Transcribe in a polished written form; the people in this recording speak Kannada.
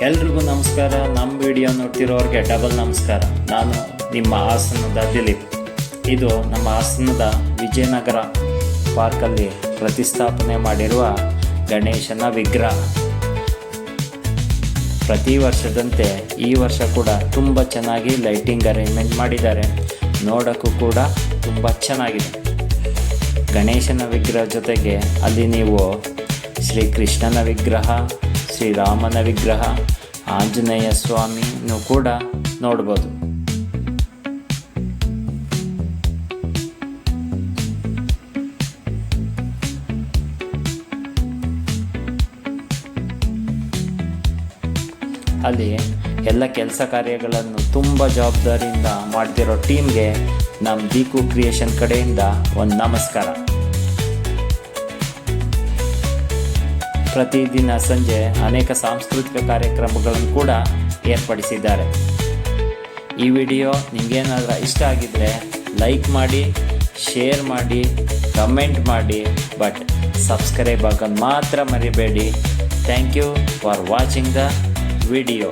ಎಲ್ರಿಗೂ ನಮಸ್ಕಾರ. ನಮ್ಮ ವಿಡಿಯೋ ನೋಡ್ತಿರೋರಿಗೆ ಡಬಲ್ ನಮಸ್ಕಾರ. ನಾನು ನಿಮ್ಮ ಹಾಸನದ ದಿಲೀಪ್. ಇದು ನಮ್ಮ ಹಾಸನದ ವಿಜಯನಗರ ಪಾರ್ಕಲ್ಲಿ ಪ್ರತಿಷ್ಠಾಪನೆ ಮಾಡಿರುವ ಗಣೇಶನ ವಿಗ್ರಹ. ಪ್ರತಿ ವರ್ಷದಂತೆ ಈ ವರ್ಷ ಕೂಡ ತುಂಬ ಚೆನ್ನಾಗಿ ಲೈಟಿಂಗ್ ಅರೇಂಜ್ಮೆಂಟ್ ಮಾಡಿದ್ದಾರೆ. ನೋಡೋಕ್ಕೂ ಕೂಡ ತುಂಬ ಚೆನ್ನಾಗಿದೆ. ಗಣೇಶನ ವಿಗ್ರಹ ಜೊತೆಗೆ ಅಲ್ಲಿ ನೀವು ಶ್ರೀಕೃಷ್ಣನ ವಿಗ್ರಹ, ಶ್ರೀರಾಮನ ವಿಗ್ರಹ, ಆಂಜನೇಯ ಸ್ವಾಮಿನೂ ಕೂಡ ನೋಡ್ಬೋದು. ಅಲ್ಲಿ ಎಲ್ಲ ಕೆಲಸ ಕಾರ್ಯಗಳನ್ನು ತುಂಬ ಜವಾಬ್ದಾರಿಯಿಂದ ಮಾಡ್ತಿರೋ ಟೀಮ್ಗೆ ನಮ್ಮ ದೀಕು ಕ್ರಿಯೇಷನ್ ಕಡೆಯಿಂದ ಒಂದು ನಮಸ್ಕಾರ. ಪ್ರತಿದಿನ ಸಂಜೆ ಅನೇಕ ಸಾಂಸ್ಕೃತಿಕ ಕಾರ್ಯಕ್ರಮಗಳನ್ನು ಕೂಡ ಏರ್ಪಡಿಸಿದ್ದಾರೆ. ಈ ವಿಡಿಯೋ ನಿಮಗೇನಾದರೂ ಇಷ್ಟ ಆಗಿದ್ದರೆ ಲೈಕ್ ಮಾಡಿ, ಶೇರ್ ಮಾಡಿ, ಕಮೆಂಟ್ ಮಾಡಿ, ಬಟ್ ಸಬ್ಸ್ಕ್ರೈಬ್ ಆಗೋದು ಮಾತ್ರ ಮರಿಬೇಡಿ. Thank you for watching the video.